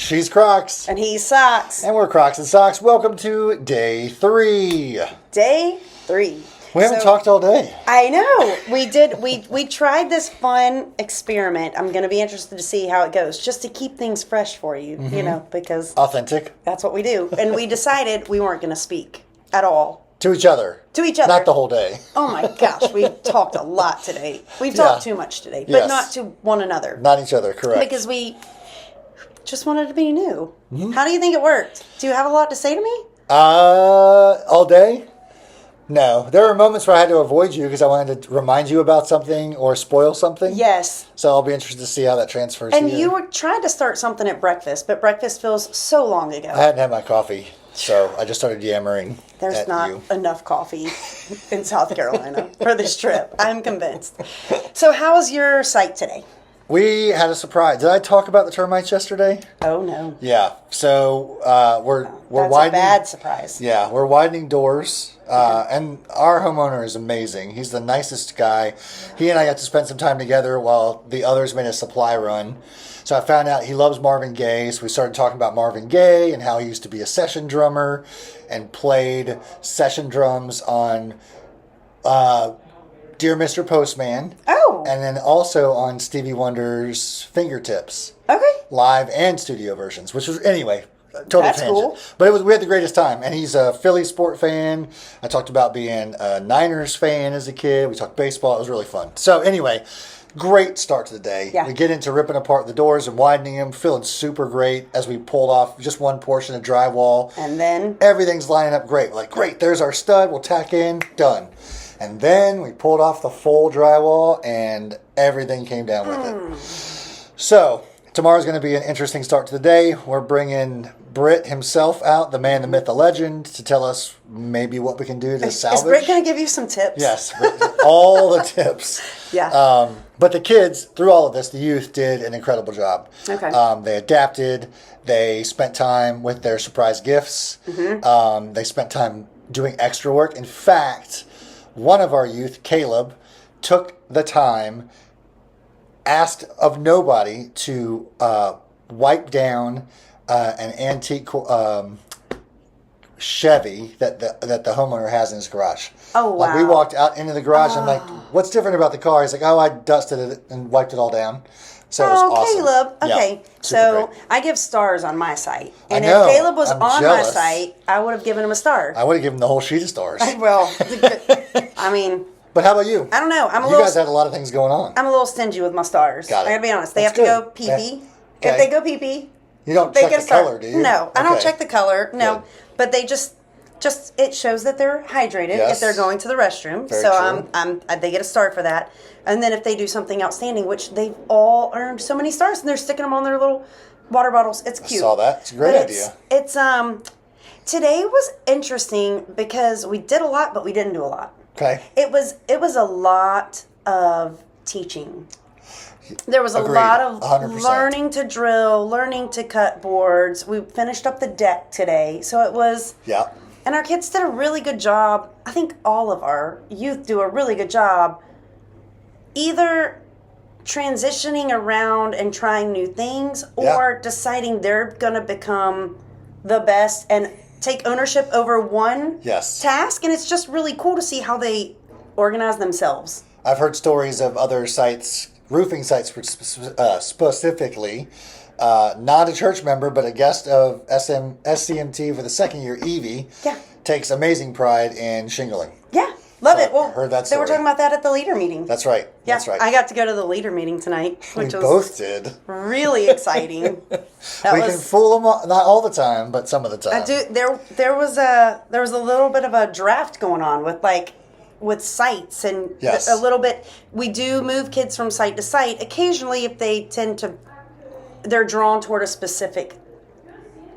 She's Crocs. And he's Socks. And we're Crocs and Socks. Welcome to day 3. Day 3. We haven't talked all day. I know. We did. We tried this fun experiment. I'm going to be interested to see how it goes, just to keep things fresh for you, you know, because... Authentic. That's what we do. And we decided we weren't going to speak at all. To each other. To each other. Not the whole day. Oh my gosh, we've talked a lot today. We've talked too much today, but not to one another. Not each other, correct. Because we just wanted to be new. How do you think it worked? Do you have a lot to say to me? All day? No. There were moments where I had to avoid you because I wanted to remind you about something or spoil something. Yes. So I'll be interested to see how that transfers And here. you were trying to start something at breakfast, but breakfast feels so long ago. I hadn't had my coffee, so I just started yammering. There's not enough coffee in South Carolina for this trip. I'm convinced. So how was your site today? We had a surprise. Did I talk about the termites yesterday? Oh, no. Yeah. So we're That's widening. a bad surprise. Yeah, we're widening doors. And our homeowner is amazing. He's the nicest guy. He and I got to spend some time together while the others made a supply run. So I found out he loves Marvin Gaye. So we started talking about Marvin Gaye and how he used to be a session drummer and played session drums on Dear Mr. Postman. Oh. And then also on Stevie Wonder's Fingertips. Okay. Live and studio versions, which was, anyway, total That's tangent. cool. But we had the greatest time. And he's a Philly sport fan. I talked about being a Niners fan as a kid. We talked baseball. It was really fun. So anyway, great start to the day. Yeah. We get into ripping apart the doors and widening them, feeling super great as we pulled off just one portion of drywall. And then? Everything's lining up great. We're like, great, there's our stud. We'll tack in. Done. And then we pulled off the full drywall and everything came down with it. So tomorrow's going to be an interesting start to the day. We're bringing Britt himself out, the man, the myth, the legend, to tell us maybe what we can do to salvage. Is Britt going to give you some tips? Yes, all the tips. Yeah. But the kids, through all of this, the youth did an incredible job. Okay. They adapted. They spent time with their surprise gifts. They spent time doing extra work. In fact, one of our youth, Caleb, took the time, asked of nobody to wipe down an antique Chevy that the homeowner has in his garage. Oh, wow. Like we walked out into the garage and I'm like, what's different about the car? He's like, oh, I dusted it and wiped it all down. So it was awesome. Caleb. Okay, Yeah, so great. I give stars on my site. And I know. if Caleb was I'm on jealous. my site, I would have given him a star. I would have given the whole sheet of stars. Well, I mean, But how about you? I don't know. You guys had a lot of things going on. I'm a little stingy with my stars. Got it. I gotta be honest. They That's have to good. go pee-pee. Okay. If they go pee-pee, You don't they check get the a star. color, do you? No, I don't Okay. check the color. No, Good. but they just it shows that they're hydrated Yes. if they're going to the restroom. Very so true. they get a star for that. And then if they do something outstanding, which they've all earned so many stars, and they're sticking them on their little water bottles. It's cute. I saw that. It's a great idea. It's today was interesting because we did a lot, but we didn't do a lot. Okay. It was a lot of teaching. There was a Agreed. lot of 100%. learning to drill, learning to cut boards. We finished up the deck today, so it was. Yeah. And our kids did a really good job. I think all of our youth do a really good job either transitioning around and trying new things or deciding they're going to become the best and take ownership over one task. And it's just really cool to see how they organize themselves. I've heard stories of other sites, roofing sites specifically, not a church member, but a guest of SCMT for the second year, Evie, takes amazing pride in shingling. Yeah, love So it. Well, I heard that they were story. talking about that at the leader meeting. That's right. Yeah, That's right. I got to go to the leader meeting tonight, which We was both did. really exciting. We can fool them, not all the time, but some of the time. There was a little bit of a draft going on with sites and a little bit. We do move kids from site to site. Occasionally, if they're drawn toward a specific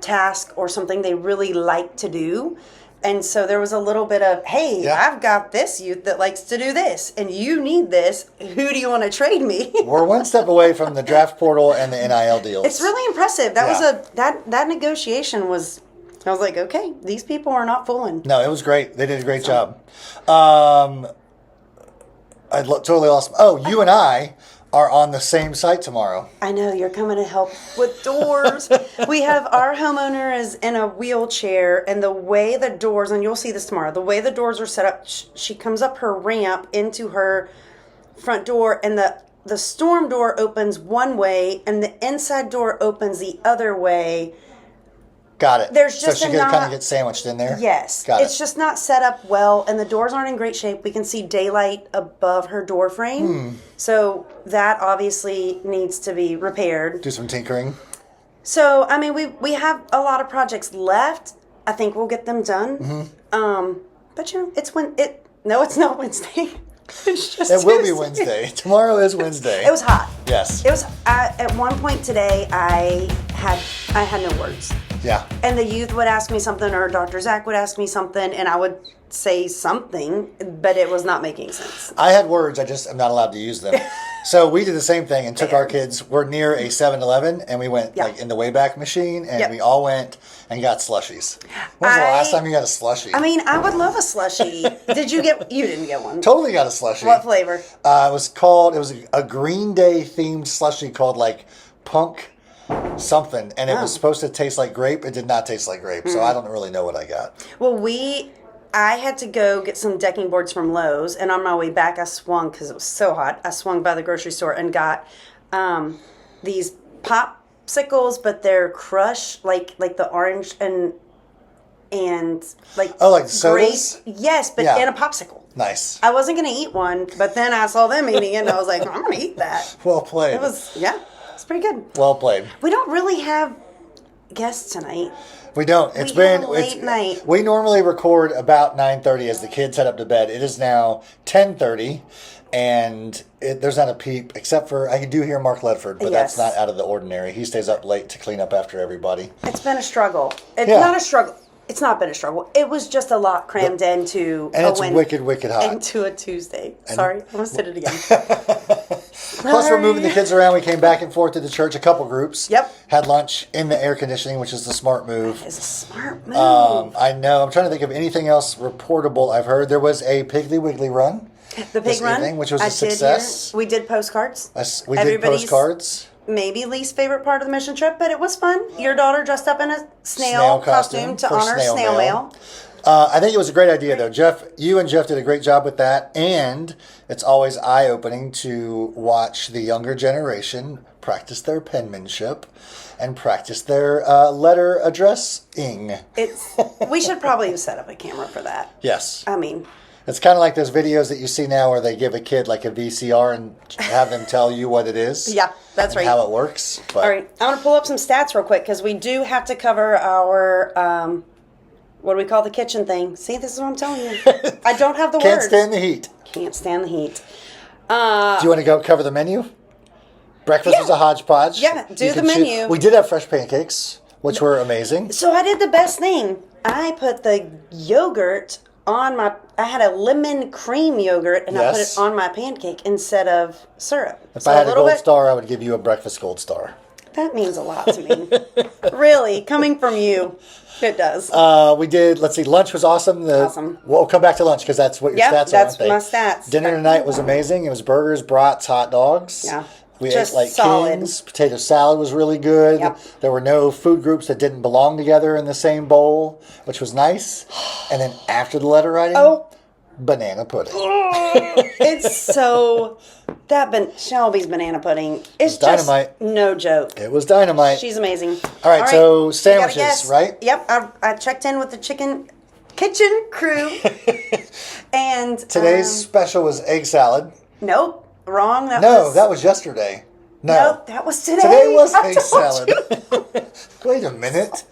task or something they really like to do. And so there was a little bit of, hey, I've got this youth that likes to do this, and you need this. Who do you want to trade me? We're one step away from the draft portal and the NIL deals. It's really impressive. That negotiation was. I was like, okay, these people are not fooling. No, it was great. They did a great job. I totally lost. Oh, you and I are on the same site tomorrow. I know, you're coming to help with doors. We have our homeowner is in a wheelchair, and the way the doors, and you'll see this tomorrow, the way the doors are set up, she comes up her ramp into her front door, and the storm door opens one way, and the inside door opens the other way. Got it. There's just so she could kind of get sandwiched in there? Yes. Got it. It's just not set up well, and the doors aren't in great shape. We can see daylight above her door frame. So that obviously needs to be repaired. Do some tinkering. So, I mean, we have a lot of projects left. I think we'll get them done. But, you know, it's not Wednesday. It's just It will be Tuesday. Wednesday. Tomorrow is Wednesday. It was hot. Yes. It was, at one point today, I had no words. Yeah. And the youth would ask me something, or Dr. Zach would ask me something, and I would say something, but it was not making sense. I had words, I just am not allowed to use them. So we did the same thing and took our kids. We're near a 7-Eleven, and we went like in the Wayback Machine, and we all went and got slushies. When was the last time you got a slushie? I mean, I would love a slushie. You didn't get one. Totally got a slushie. What flavor? It was a Green Day themed slushie called like Punk something, and it was supposed to taste like grape. It did not taste like grape, so I don't really know what I got. Well, I had to go get some decking boards from Lowe's, and on my way back, I swung, because it was so hot, I swung by the grocery store and got these popsicles, but they're crushed, like the orange and like... Oh, like sodas? Grape. Yes, but in a popsicle. Nice. I wasn't going to eat one, but then I saw them eating it, and I was like, I'm going to eat that. Well played. It was, it's pretty good. Well played. We don't really have guests tonight. We don't. It's had a late night. We normally record about 9:30 as the kids head up to bed. It is now 10:30, and there's not a peep, except for I do hear Mark Ledford, but that's not out of the ordinary. He stays up late to clean up after everybody. It's been a struggle. It's not a struggle. It's not been a struggle. It was just a lot crammed into wicked hot. Into a Tuesday. Sorry, I'm going to sit it again. Plus, we're moving the kids around. We came back and forth to the church, a couple groups. Yep. Had lunch in the air conditioning, which is the smart move. It's a smart move. I know. I'm trying to think of anything else reportable I've heard. There was a Piggly Wiggly run. The pig run, evening, which was a success. We did postcards. We did postcards. Maybe least favorite part of the mission trip, but it was fun. Your daughter dressed up in a snail costume to honor snail mail. I think it was a great idea, though. You and Jeff did a great job with that, and it's always eye-opening to watch the younger generation practice their penmanship and practice their letter addressing. We should probably set up a camera for that. Yes. I mean... It's kind of like those videos that you see now where they give a kid like a VCR and have them tell you what it is. Yeah, that's right. How it works. But. All right. I want to pull up some stats real quick because we do have to cover our, what do we call the kitchen thing? See, this is what I'm telling you. I don't have the Can't words. stand the heat. Can't stand the heat. Do you want to go cover the menu? Breakfast was a hodgepodge. Yeah, do the menu. We did have fresh pancakes, which were amazing. So I did the best thing. I put the yogurt I had a lemon cream yogurt, and I put it on my pancake instead of syrup. If I had a gold star, I would give you a breakfast gold star. That means a lot to me. Really, coming from you, it does. We did, let's see, lunch was awesome. Awesome. We'll come back to lunch because that's what your stats are. That's my stats. Dinner tonight was amazing. It was burgers, brats, hot dogs. Yeah. We Just ate like solid. kings. Potato salad was really good. Yep. There were no food groups that didn't belong together in the same bowl, which was nice. And then after the letter writing, banana pudding. It's so... Shelby's banana pudding. It's dynamite. Just no joke. It was dynamite. She's amazing. All right, so sandwiches, right? Yep, I checked in with the kitchen crew. And today's special was egg salad. Nope. Wrong. That was yesterday. No, that was today. Today was egg salad. Wait a minute.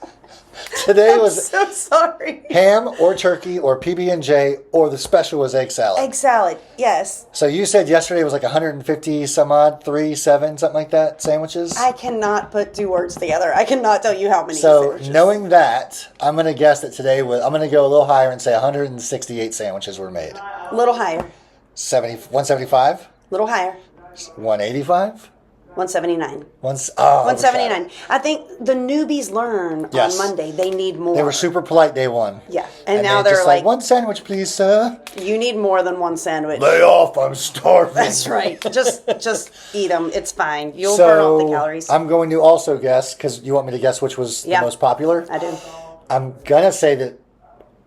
Today was so sorry. Ham or turkey or PB&J, or the special was egg salad. Egg salad, yes. So you said yesterday was like 150 some odd, 7, something like that, sandwiches? I cannot put two words together. I cannot tell you how many sandwiches. Knowing that, I'm going to guess that today I'm going to go a little higher and say 168 sandwiches were made. A little higher. 175? A little higher. 185? $179. $179. I think the newbies learn on Monday. They need more. They were super polite day one. Yeah. And now they're just like, 1 sandwich, please, sir. You need more than 1 sandwich. Lay off, I'm starving. That's right. Just eat them. It's fine. You'll burn off the calories. I'm going to also guess, because you want me to guess which was the most popular? I do. I'm going to say that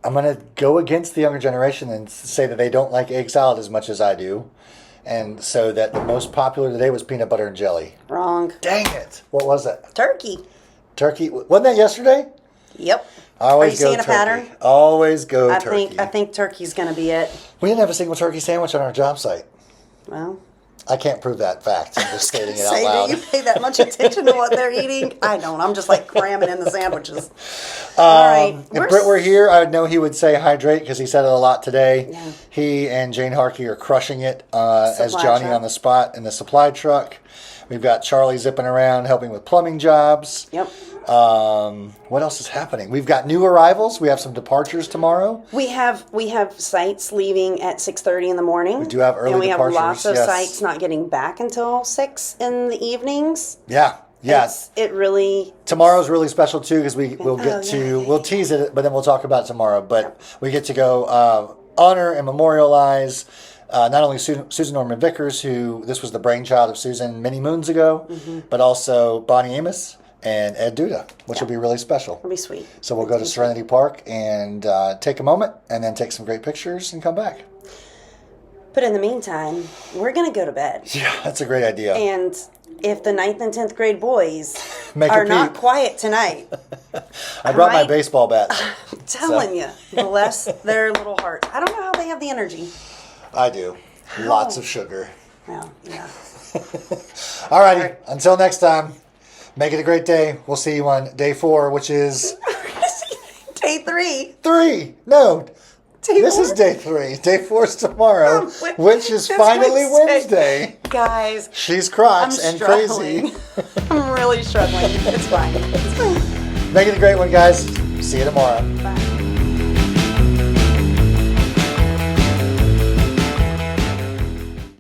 I'm going to go against the younger generation and say that they don't like egg salad as much as I do. And so that the most popular today was peanut butter and jelly. Wrong. Dang it. What was it? Turkey. Turkey. Wasn't that yesterday? Yep. Are you seeing a pattern? Always go turkey. I think turkey's going to be it. We didn't have a single turkey sandwich on our job site. Well, I can't prove that fact. I'm just stating it out loud. Do you pay that much attention to what they're eating? I don't. I'm just like cramming in the sandwiches. All right. If Britt were here, I would know he would say hydrate because he said it a lot today. Yeah. He and Jane Harkey are crushing it as Johnny on the spot in the supply truck. We've got Charlie zipping around helping with plumbing jobs. Yep. What else is happening? We've got new arrivals. We have some departures tomorrow. We have sites leaving at 6:30 in the morning. We do have early departures. And we have lots of sites not getting back until 6 in the evenings. Yeah. It really... Tomorrow's really special too because we'll tease it, but then we'll talk about it tomorrow. But we get to go honor and memorialize not only Susan Norman Vickers, who this was the brainchild of Susan many moons ago, but also Bonnie Amos and Ed Duda, which will be really special. It'll be sweet. So we'll go to Serenity Park and take a moment and then take some great pictures and come back. But in the meantime, we're going to go to bed. Yeah, that's a great idea. And if the 9th and 10th grade boys are not quiet tonight... I brought my baseball bat. I'm telling you, bless their little hearts. I don't know how they have the energy. I do. Lots of sugar. Well, yeah. All righty. Until next time. Make it a great day. We'll see you on day 4, which is... Day 3. 3. No. Day this 4? Is day 3. Day 4 is tomorrow, which is finally Wednesday. Guys. She's Crocs and crazy. I'm really struggling. It's fine. Make it a great one, guys. See you tomorrow. Bye.